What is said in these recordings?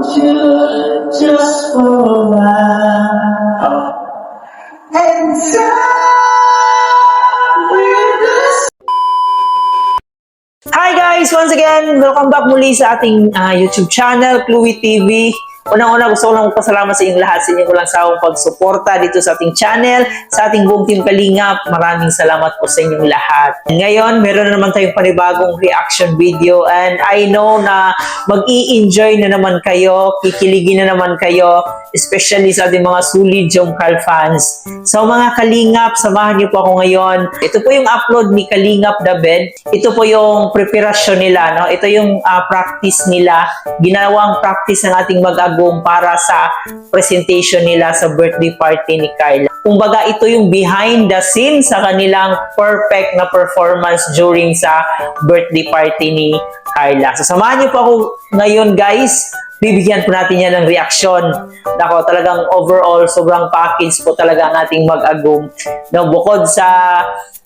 you just for a while. And hi guys! Once again, welcome back muli sa ating YouTube channel, Chloe TV. Unang-una, gusto ko lang magpasalamat sa inyong lahat, sa inyong walang sawang pagsuporta dito sa ating channel, sa ating buong team Kalingap. Maraming salamat po sa inyong lahat. Ngayon, meron na naman tayong panibagong reaction video and I know na mag-i-enjoy na naman kayo, kikiligin na naman kayo, especially sa ating mga solid Jomcar fans. So mga Kalingap, samahan niyo po ako ngayon. Ito po yung upload ni Kalingap David. Ito po yung preparasyon nila, no? Ito yung practice nila, ginawang practice ng ating mag-agong para sa presentation nila sa birthday party ni Carla. Kumbaga, ito yung behind the scenes sa kanilang perfect na performance during sa birthday party ni Carla. So samahan niyo po ako ngayon guys. Bibigyan po natin yan ng reaksyon. Nako, talagang overall, sobrang package po talaga ang ating mag-agum. No, bukod sa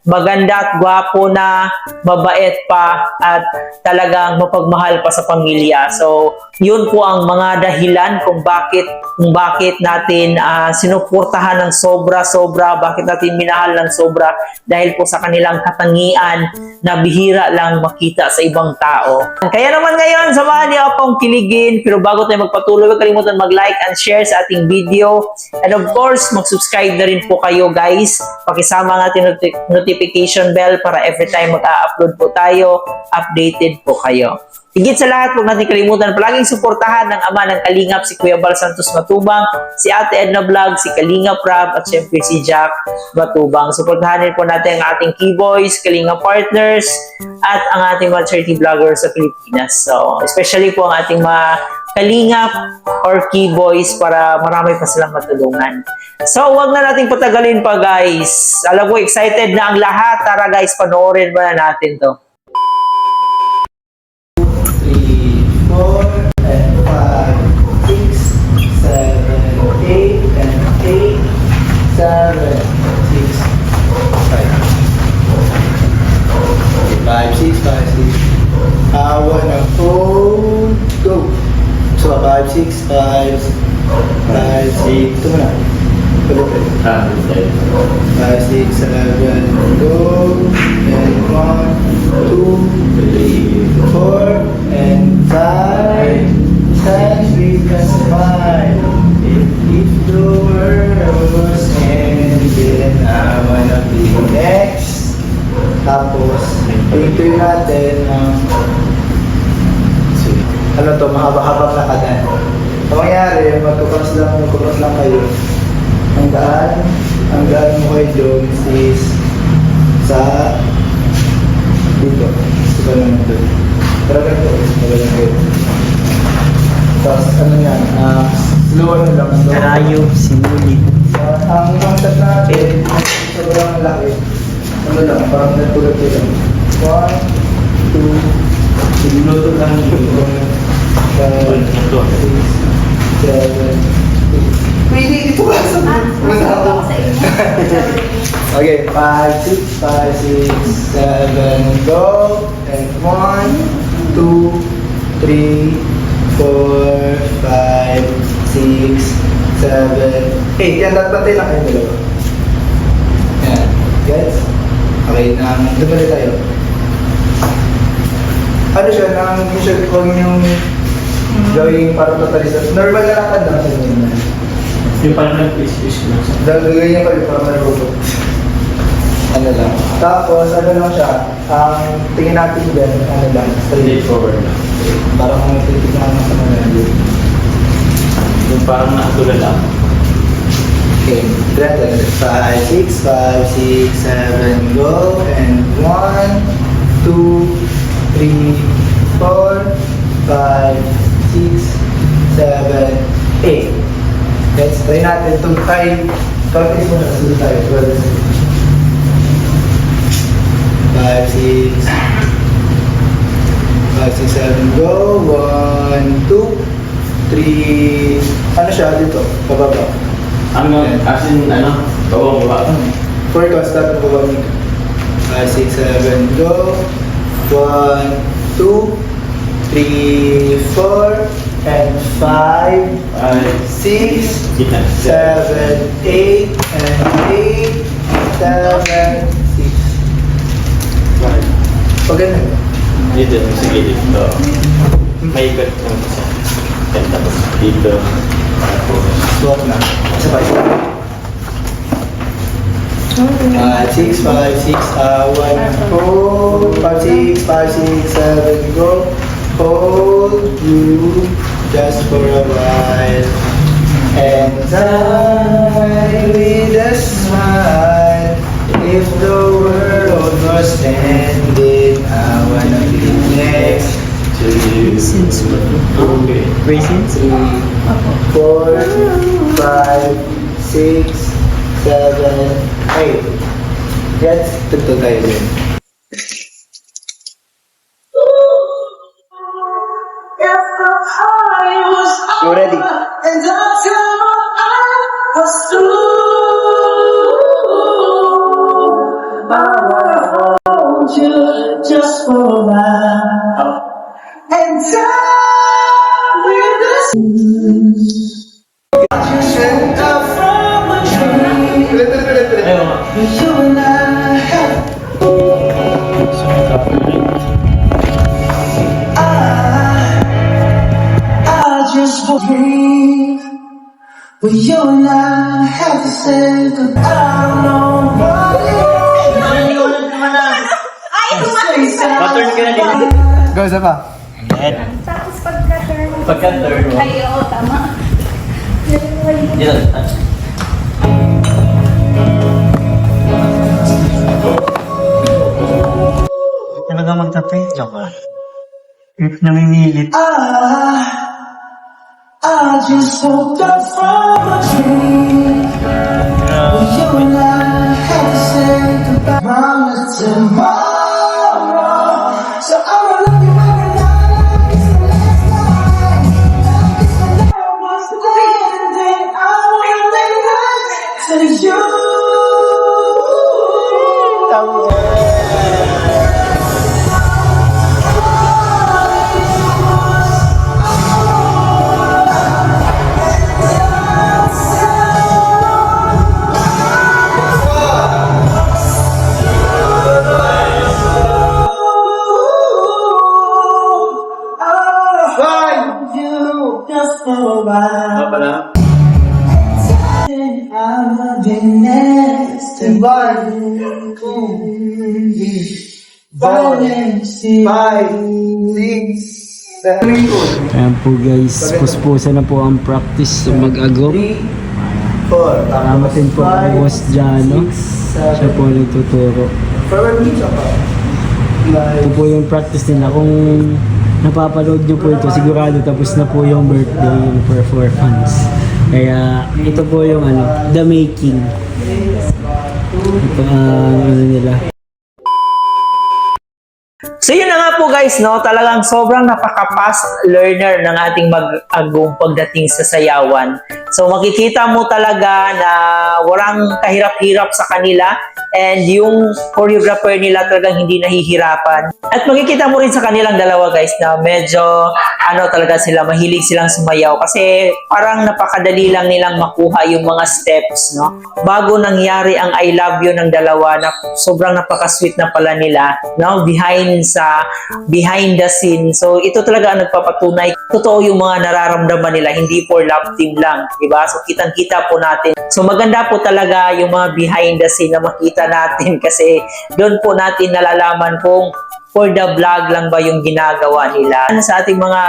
maganda at gwapo na, mabait pa, at talagang mapagmahal pa sa pamilya. So, yun po ang mga dahilan kung bakit natin sinuportahan ng sobra-sobra, bakit natin minahal ng sobra, dahil po sa kanilang katangian na bihira lang makita sa ibang tao. Kaya naman ngayon, samahan niyo akong kiligin, pero bago tayo magpatuloy, huwag kalimutan mag-like and share sa ating video. And of course, mag-subscribe na rin po kayo guys. Pakisama ang ating notification bell para every time mag-a-upload po tayo, updated po kayo. Higit sa lahat, huwag natin kalimutan palaging suportahan ng ama ng Kalingap, si Kuya Bal Santos Matubang, si Ate Edna Vlog, si Kalingap Rab, at syempre si Jack Matubang. Suportahan rin po natin ang ating Keyboys, Kalingap Partners, at ang ating mga charity vloggers sa Pilipinas. So, especially po ang ating mga Kalingap or Keyboys para marami pa silang matulungan. So, huwag na nating patagalin pa guys. Alam ko, excited na ang lahat. Tara guys, panoorin ba na natin to. 4 and 5, 6, 7, 8 and 8, 7, 6, 5, 5, 6, 5, 6. I wanna go. So 5, 6, 5, 5, 6. Ito mo na. 5, 6, 7, go. And 1, 2, 3, 4, and 5, 10, we can smile. If the world was ending, I wanna be next. Tapos, ito natin ano to, mahaba-habang lakadan. Ang mangyari, magkupas lang kayo. Ang daan mo kay Jones is sa dito. Sa ganun doon. Pero ganito, magalang kayo. Tapos ano yan, slow na lang. Ayaw, sinulit. Ang shot natin, sobrang laki. Ano lang, parang nagpulat-pulat. 1, 2, Sinuloto lang yung 5, 6, 7, 8. Pwede ito ba sa okay, 5, 6, 5, 6, 7, go. And 1, 2, 3, 4, 5, 6, 7, 8. Yan, tatpatay lang kayo dalawa. Yan, guys. Okay, doon ulit tayo. Ano siya, usually kung yung gawing para totalisan. Normal na lakad lang sa inyo. Yung parang nag-fish lang siya. Gawin niya kayo para mag-robot. Ano lang. Tapos, ano lang siya, tingin natin din, ano lang, straight forward lang. Parang titignan naman sa mga yun. Yung parang nakatulala. Okay, 5, 6, 5, 6, 7, go. And 1, 2, 3, 4, 5, 6, 7, 8. Let's try natin itong try. Counting mo na, sunod tayo. 5, 6, 7, go. 1, 2, 3. Ano siya dito? Pababa. As in, baba. 4 constant, pababa. 5, 6, 7, go. 1, 2, 3, 4, and 5, 6, 7, 8, and 8, 7, 6. Pag ganun. Dito, sige dito. May ikot ng isa. Yan, tapos dito. Tapos, Suot na. Sabay. 6, 5, 6, 1, 4, 5, 6, 5, 6, 7, go. Hold you just for a while. And die with a smile. If the world was ending, I wanna be next to you. okay. 4, 5, 6, 7, 8. Yan, tugtog tayo din. You ready? And until I was through, I wanna hold you just for a while. And die with the Sent up from a dream. Ayaw nga. You and I have I just want to breathe. But you and I have to say goodbye. I don't know what Pattern ka na din. Go, isa pa. Tapos pagka-turn. Pagka-turn mo. Ay, oo, tama. Dito. Talaga magtape? Joke lang. If namimilit. I just woke up from a dream. But you and I have to say goodbye. Promise tomorrow. So I'ma love you every night like it's the last night. Like it's the last was the day and day. I wanna make it to you. Just for a while. Pala. I'm a next to violence. 5, 6, 7, Ayan po guys, puspusan na po ang practice sa mag-agop. 4. Salamat din po kay Boss Jano. Siya po nagtuturo. Ito po yung practice nila. Kung napapanood nyo po ito, sigurado tapos na po yung birthday, yung performance. Kaya ito po yung the making. Ito ang nila. So yun na nga po guys, no? Talagang sobrang napaka-fast learner ng ating mag-agong pagdating sa sayawan. So makikita mo talaga na walang kahirap-hirap sa kanila and yung choreographer nila talagang hindi nahihirapan. At makikita mo rin sa kanilang dalawa guys na medyo talaga sila, mahilig silang sumayaw kasi parang napakadali lang nilang makuha yung mga steps, no? Bago nangyari ang I love you ng dalawa na sobrang napaka-sweet na pala nila, no? Behind the scene. So ito talaga ang nagpapatunay totoo yung mga nararamdaman nila, hindi for love team lang, di ba? So kitang-kita po natin. So maganda po talaga yung mga behind the scene na makita natin kasi doon po natin nalalaman kung for the vlog lang ba yung ginagawa nila. Sa ating mga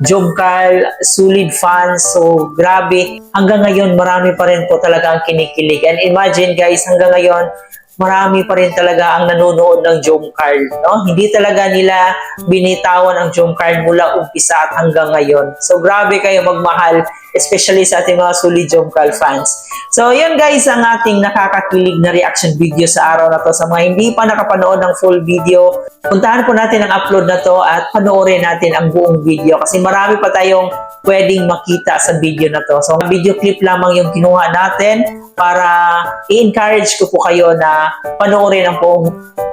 Jomcarl, solid fans, so grabe. Hanggang ngayon, marami pa rin po talaga ang kinikilig. And imagine guys, hanggang ngayon, marami pa rin talaga ang nanonood ng Jomcarl, no? Hindi talaga nila binitawan ang Jomcarl mula umpisa at hanggang ngayon. So grabe kayo magmahal, especially sa ating mga solid Jomcarl fans. So yun guys, ang ating nakakakilig na reaction video sa araw na to. Sa mga hindi pa nakapanood ng full video, puntahan po natin ang upload na to at panoorin natin ang buong video kasi marami pa tayong pwedeng makita sa video na to. So video clip lamang yung kinuha natin para i-encourage ko po kayo na panoorin ang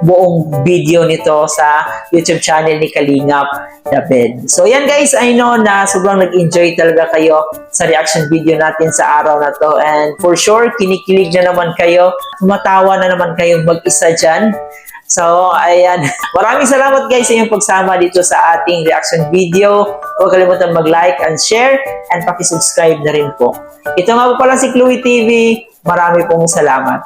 buong video nito sa YouTube channel ni Kalingap David. So yan guys, I know na sobrang nag-enjoy talaga kayo sa reaction video natin sa araw na to, and for sure kinikilig na naman kayo, tumatawa na naman kayo mag-isa dyan. So, ayan. Maraming salamat guys sa inyong pagsama dito sa ating reaction video. Huwag kalimutan mag-like and share, and paki-subscribe na rin po. Ito nga po pala si Chloe TV. Marami pong salamat.